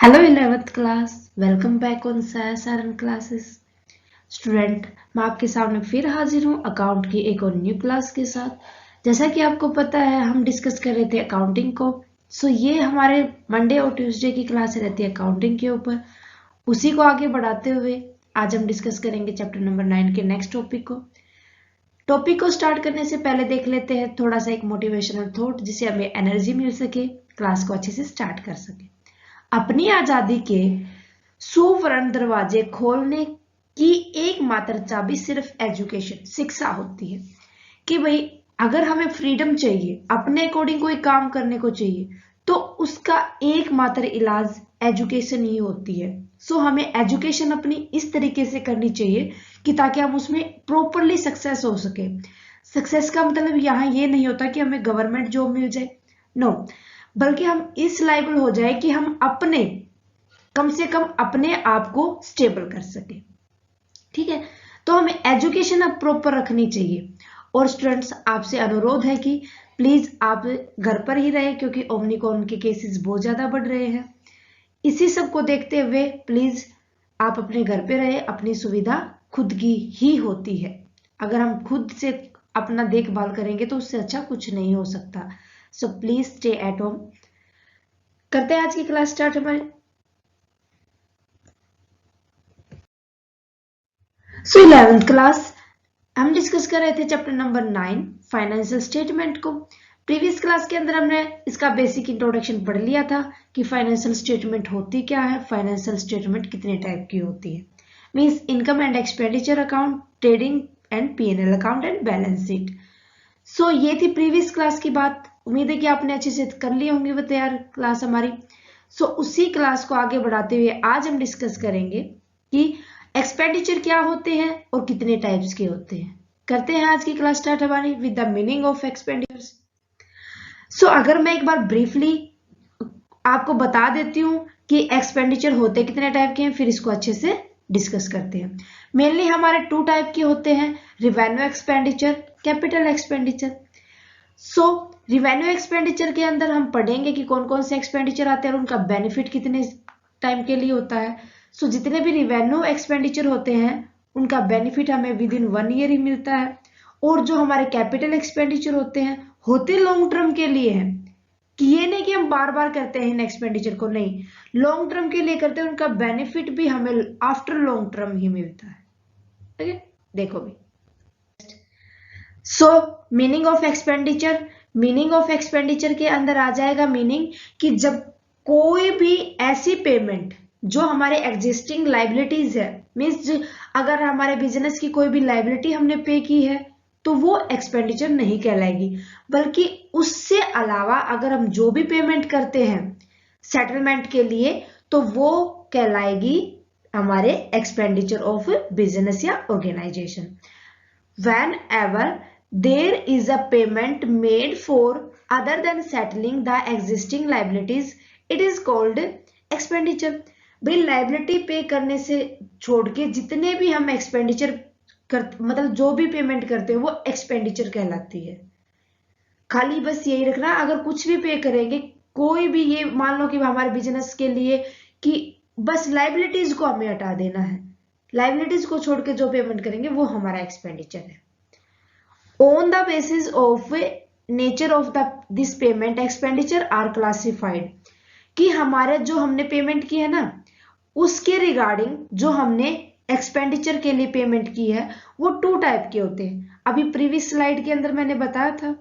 Hello 11th class, welcome back on Saran classes. Student, मैं आपके सामने फिर हाजिर हूँ अकाउंट की एक और न्यू क्लास के साथ। जैसा कि आपको पता है, हम डिस्कस कर रहे थे अकाउंटिंग को। ये हमारे मंडे और ट्यूसडे की क्लास रहती है अकाउंटिंग के ऊपर। उसी को आगे बढ़ाते हुए आज हम डिस्कस करेंगे चैप्टर नंबर 9 के नेक्स्ट टॉपिक को स्टार्ट करने से पहले देख लेते हैं थोड़ा सा एक मोटिवेशनल थॉट, जिससे हमें एनर्जी मिल सके, क्लास को अच्छे से स्टार्ट कर सके। अपनी आजादी के सुवर्ण दरवाजे खोलने की एकमात्र चाबी सिर्फ एजुकेशन, शिक्षा होती है। कि भाई अगर हमें फ्रीडम चाहिए, अपने अकॉर्डिंग कोई काम करने को चाहिए, तो उसका एकमात्र इलाज एजुकेशन ही होती है। हमें एजुकेशन अपनी इस तरीके से करनी चाहिए कि ताकि हम उसमें प्रॉपरली सक्सेस हो सके। सक्सेस का मतलब यहाँ ये नहीं होता कि हमें गवर्नमेंट जॉब मिल जाए, नो, बल्कि हम इस लायबल हो जाए कि हम अपने कम से कम अपने आप को स्टेबल कर सके। ठीक है, तो हमें एजुकेशन अब प्रॉपर रखनी चाहिए। और स्टूडेंट्स, आपसे अनुरोध है कि प्लीज आप घर पर ही रहे, क्योंकि ओमिक्रॉन के केसेस बहुत ज्यादा बढ़ रहे हैं। इसी सब को देखते हुए प्लीज आप अपने घर पे रहे। अपनी सुविधा खुद की ही होती है। अगर हम खुद से अपना देखभाल करेंगे तो उससे अच्छा कुछ नहीं हो सकता। So please stay at home. करते हैं आज की क्लास स्टार्ट हमारे। 11th क्लास हम डिस्कस कर रहे थे चैप्टर नंबर 9 फाइनेंशियल स्टेटमेंट को। प्रीवियस क्लास के अंदर हमने इसका बेसिक इंट्रोडक्शन पढ़ लिया था कि फाइनेंशियल स्टेटमेंट होती क्या है, फाइनेंशियल स्टेटमेंट कितने टाइप की होती है। Means income and expenditure account, trading and PNL account and balance sheet. ये थी प्रीवियस क्लास की बात। उम्मीद है कि आपने अच्छे से कर ली होंगी वो तैयार क्लास हमारी। उसी क्लास को आगे बढ़ाते हुए आज हम डिस्कस करेंगे कि एक्सपेंडिचर क्या होते हैं और कितने टाइप्स के होते हैं। करते हैं आज की क्लास स्टार्ट हमारी with the meaning of expenditures. अगर मैं एक बार ब्रीफली आपको बता देती हूँ कि एक्सपेंडिचर होते कितने टाइप के हैं, फिर इसको अच्छे से डिस्कस करते हैं। मेनली हमारे 2 टाइप के होते हैं, revenue expenditure, capital expenditure. Revenue expenditure के अंदर हम पढ़ेंगे कि कौन कौन से एक्सपेंडिचर आते हैं और उनका बेनिफिट कितने टाइम के लिए होता है। जितने भी रिवेन्यू एक्सपेंडिचर होते हैं उनका बेनिफिट हमें विद इन 1 ईयर ही मिलता है। और जो हमारे कैपिटल एक्सपेंडिचर होते लॉन्ग टर्म के लिए हैं, कि ये नहीं कि हम बार बार करते हैं इन एक्सपेंडिचर को, नहीं, लॉन्ग टर्म के लिए करते हैं। उनका बेनिफिट भी हमें आफ्टर लॉन्ग टर्म ही मिलता है। ठीक है, देखो भी। Meaning of expenditure, meaning of expenditure के अंदर आ जाएगा मीनिंग कि जब कोई भी ऐसी पेमेंट जो हमारे एग्जिस्टिंग लाइबिलिटीज है, मीन्स अगर हमारे बिजनेस की कोई भी लाइबिलिटी हमने पे की है तो वो एक्सपेंडिचर नहीं कहलाएगी, बल्कि उससे अलावा अगर हम जो भी पेमेंट करते हैं सेटलमेंट के लिए तो वो कहलाएगी हमारे एक्सपेंडिचर ऑफ बिजनेस या organisation. Whenever there is a payment made for other than settling the existing liabilities, it is called expenditure। भाई लाइबिलिटी पे करने से छोड़ के जितने भी हम एक्सपेंडिचर मतलब जो भी पेमेंट करते हैं वो एक्सपेंडिचर कहलाती है। खाली बस यही रखना, अगर कुछ भी पे करेंगे कोई भी, ये मान लो कि हमारे बिजनेस के लिए कि बस लाइबिलिटीज को हमें हटा देना है, लाइबिलिटीज को छोड़ के जो पेमेंट करेंगे वो हमारा एक्सपेंडिचर है। On the basis of nature of this payment, expenditure are classified। कि हमारे जो हमने पेमेंट की है ना, उसके रिगार्डिंग जो हमने एक्सपेंडिचर के लिए पेमेंट की है वो 2 टाइप के होते हैं। अभी प्रीवियस स्लाइड के अंदर मैंने बताया था,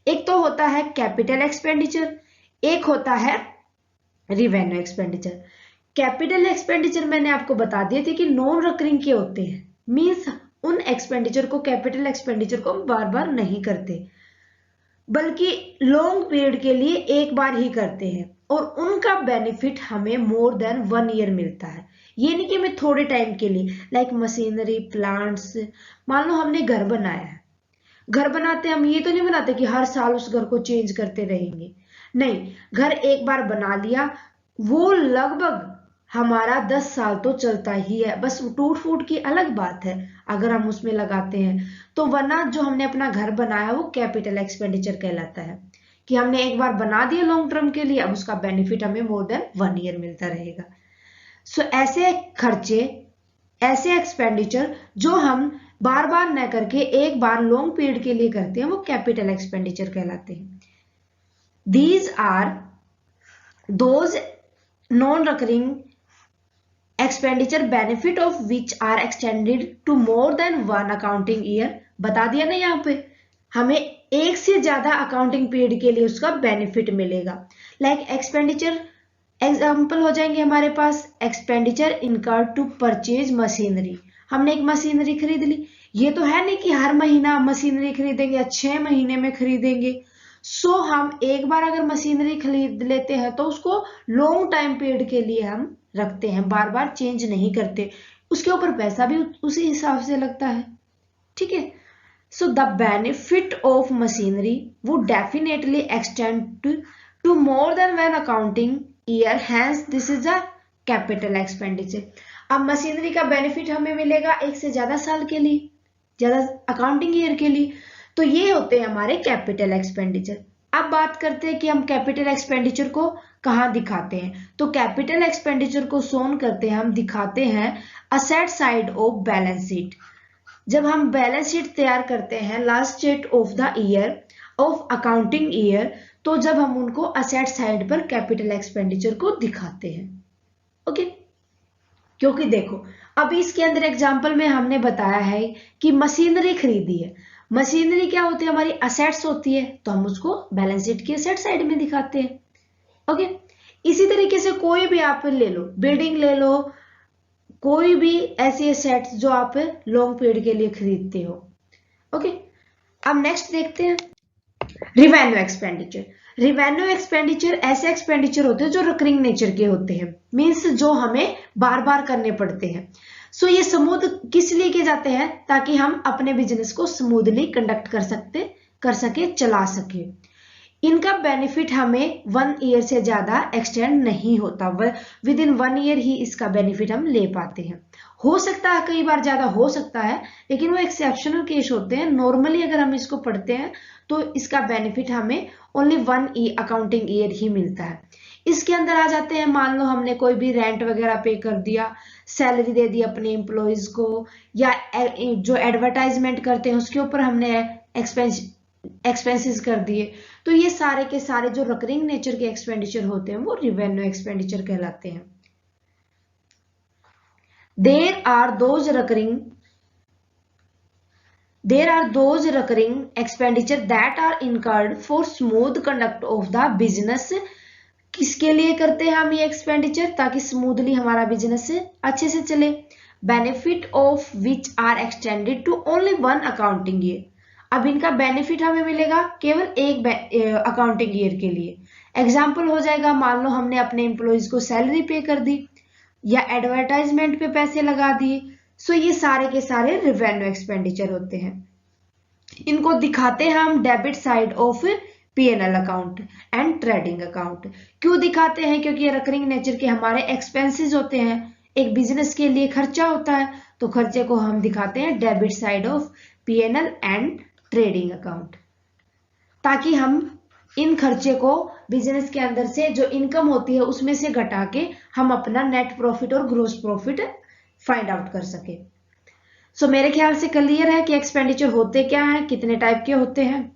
एक तो होता है कैपिटल एक्सपेंडिचर, एक होता है रिवेन्यू एक्सपेंडिचर। कैपिटल एक्सपेंडिचर मैंने आपको बता दिए थे कि नॉन रिकरिंग के होते हैं, मींस उन एक्सपेंडिचर को, कैपिटल एक्सपेंडिचर को हम बार बार नहीं करते, बल्कि लॉन्ग पीरियड के लिए एक बार ही करते हैं और उनका बेनिफिट हमें मोर देन 1 ईयर मिलता है। ये नहीं कि हमें थोड़े टाइम के लिए, लाइक मशीनरी, प्लांट्स। मान लो हमने घर बनाया है, घर बनाते हम ये तो नहीं बनाते कि हर साल उस घर को चेंज करते रहेंगे, नहीं, घर एक बार बना लिया वो लगभग हमारा 10 साल तो चलता ही है। बस टूट फूट की अलग बात है अगर हम उसमें लगाते हैं तो, वरना जो हमने अपना घर बनाया वो कैपिटल एक्सपेंडिचर कहलाता है। कि हमने एक बार बना दिया लॉन्ग टर्म के लिए, अब उसका बेनिफिट हमें मोर देन 1 ईयर मिलता रहेगा। सो ऐसे खर्चे, ऐसे एक्सपेंडिचर जो हम बार बार न करके एक बार लॉन्ग पीरियड के लिए करते हैं, वो कैपिटल एक्सपेंडिचर कहलाते हैं। These are those non recurring expenditure benefit of which are extended to more than 1 accounting year. बता दिया ना, यहाँ पे हमें एक से ज्यादा अकाउंटिंग पीरियड के लिए उसका बेनिफिट मिलेगा। लाइक एक्सपेंडिचर एग्जाम्पल हो जाएंगे हमारे पास, expenditure incurred to purchase machinery. हमने एक मशीनरी खरीद ली, ये तो है नहीं कि हर महीना मशीनरी खरीदेंगे या 6 महीने में खरीदेंगे। सो हम एक बार अगर मशीनरी खरीद लेते हैं तो उसको लॉन्ग टाइम पीरियड के लिए हम रखते हैं, बार बार चेंज नहीं करते, उसके ऊपर पैसा भी उसी हिसाब से लगता है। ठीक है, so the benefit of machinery would definitely extend to more than 1 accounting year, hence this is a capital expenditure. अब मशीनरी का बेनिफिट हमें मिलेगा एक से ज्यादा साल के लिए, ज्यादा अकाउंटिंग ईयर के लिए, तो ये होते हैं हमारे कैपिटल एक्सपेंडिचर। अब बात करते हैं कि हम कैपिटल एक्सपेंडिचर को कहाँ दिखाते हैं। तो कैपिटल एक्सपेंडिचर को शोन करते हैं, हम दिखाते हैं asset side of balance sheet. जब हम बैलेंस शीट तैयार करते हैं last date of the year of accounting year, तो जब हम उनको असेट साइड पर कैपिटल एक्सपेंडिचर को दिखाते हैं। ओके, क्योंकि देखो अभी इसके अंदर एग्जांपल में हमने बताया है कि मशीनरी खरीदी है। मशीनरी क्या होती है, हमारी असेट्स होती है, तो हम उसको बैलेंस शीट की असेट साइड में दिखाते हैं। ओके, इसी तरीके से कोई भी आप ले लो, बिल्डिंग ले लो, कोई भी ऐसी असेट्स जो आप लॉन्ग पीरियड के लिए खरीदते हो। ओके, अब नेक्स्ट देखते हैं रिवेन्यू एक्सपेंडिचर। रिवेन्यू एक्सपेंडिचर ऐसे एक्सपेंडिचर होते हैं जो रिकरिंग नेचर के होते हैं, मींस जो हमें बार बार करने पड़ते हैं। सो ये स्मूथ किस लिए किए जाते हैं, ताकि हम अपने बिजनेस को स्मूथली कंडक्ट कर सके, चला सके। इनका बेनिफिट हमें 1 ईयर से ज्यादा एक्सटेंड नहीं होता, विद इन 1 ईयर ही इसका बेनिफिट हम ले पाते हैं। हो सकता है कई बार ज्यादा हो सकता है, लेकिन वो एक्सेप्शनल केस होते हैं। नॉर्मली अगर हम इसको पढ़ते हैं तो इसका बेनिफिट हमें ओनली 1 अकाउंटिंग ईयर ही मिलता है। इसके अंदर आ जाते हैं, मान लो हमने कोई भी रेंट वगैरह पे कर दिया, सैलरी दे दी अपने एम्प्लॉयज को, या जो एडवर्टाइजमेंट करते हैं उसके ऊपर हमने एक्सपेंसेस कर दिए, तो ये सारे के सारे जो रिकरिंग नेचर के एक्सपेंडिचर होते हैं वो रिवेन्यू एक्सपेंडिचर कहलाते हैं। There are those recurring expenditure that are incurred for smooth conduct of the business। किसके लिए करते हैं हम ये एक्सपेंडिचर, ताकि स्मूथली हमारा बिजनेस अच्छे से चले। Benefit of which are extended to only 1 accounting year. अब इनका बेनिफिट हमें मिलेगा केवल एक अकाउंटिंग ईयर के लिए। एग्जाम्पल हो जाएगा, मान लो हमने अपने एम्प्लॉयज को सैलरी पे कर दी या एडवर्टाइजमेंट पे पैसे लगा दिए। सो ये सारे के सारे रिवेन्यू एक्सपेंडिचर होते हैं। इनको दिखाते हैं हम debit side of P&L account and trading account. क्यों दिखाते हैं, क्योंकि ये रिकरिंग नेचर के हमारे एक्सपेंसेस होते हैं, एक बिजनेस के लिए खर्चा होता है, तो खर्चे को हम दिखाते हैं debit side of P&L and trading account, ताकि हम इन खर्चे को बिजनेस के अंदर से जो इनकम होती है उसमें से घटा के हम अपना नेट प्रॉफिट और ग्रोस प्रॉफिट फाइंड आउट कर सके। सो मेरे ख्याल से क्लियर है कि एक्सपेंडिचर होते क्या हैं, कितने टाइप के होते हैं।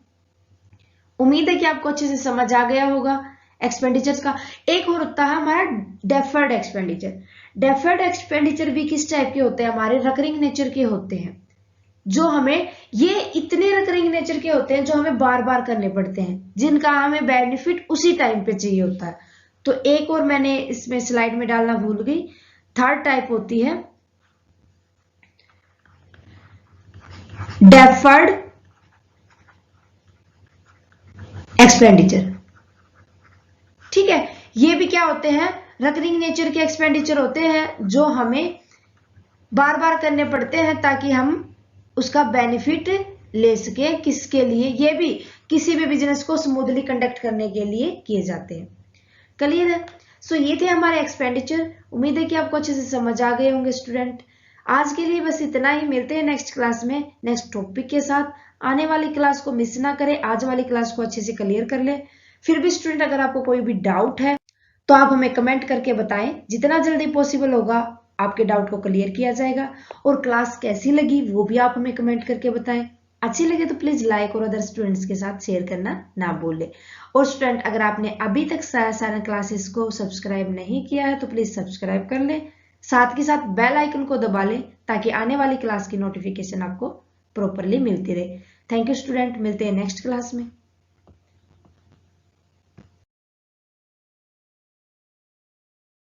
उम्मीद है कि आपको अच्छे से समझ आ गया होगा एक्सपेंडिचर्स का। एक और होता है हमारा डेफर्ड एक्सपेंडिचर। डेफर्ड एक्सपेंडिचर भी किस टाइप के होते हैं, हमारे रिकरिंग नेचर के होते हैं, जो हमें ये इतने रिकरिंग नेचर के होते हैं जो हमें बार बार करने पड़ते हैं, जिनका हमें बेनिफिट उसी टाइम पे चाहिए होता है। तो एक और मैंने इसमें स्लाइड में डालना भूल गई, थर्ड टाइप होती है डेफर्ड एक्सपेंडिचर। ठीक है, ये भी क्या होते हैं, रिकरिंग नेचर के एक्सपेंडिचर होते हैं जो हमें बार बार करने पड़ते हैं ताकि हम उसका बेनिफिट ले सके। किसके लिए, ये भी किसी भी बिजनेस को स्मूथली कंडक्ट करने के लिए किए जाते हैं। क्लियर है। सो ये थे हमारे एक्सपेंडिचर। उम्मीद है कि आपको अच्छे से समझ आ गए होंगे स्टूडेंट। आज के लिए बस इतना ही, मिलते हैं नेक्स्ट क्लास में नेक्स्ट टॉपिक के साथ। आने वाली क्लास को मिस ना करें, आज वाली क्लास को अच्छे से क्लियर कर ले। फिर भी स्टूडेंट अगर आपको कोई भी डाउट है तो आप हमें कमेंट करके बताएं, जितना जल्दी पॉसिबल होगा आपके डाउट को क्लियर किया जाएगा। और क्लास कैसी लगी वो भी आप हमें कमेंट करके बताएं। अच्छी लगे तो प्लीज लाइक और अदर स्टूडेंट्स के साथ शेयर करना ना भूलें। और स्टूडेंट अगर आपने अभी तक सारा क्लासेस को सब्सक्राइब नहीं किया है तो प्लीज सब्सक्राइब कर लें, साथ के साथ बेल आइकन को दबा लें ताकि आने वाली क्लास की नोटिफिकेशन आपको प्रॉपरली मिलती रहे। थैंक यू स्टूडेंट, मिलते हैं नेक्स्ट क्लास में।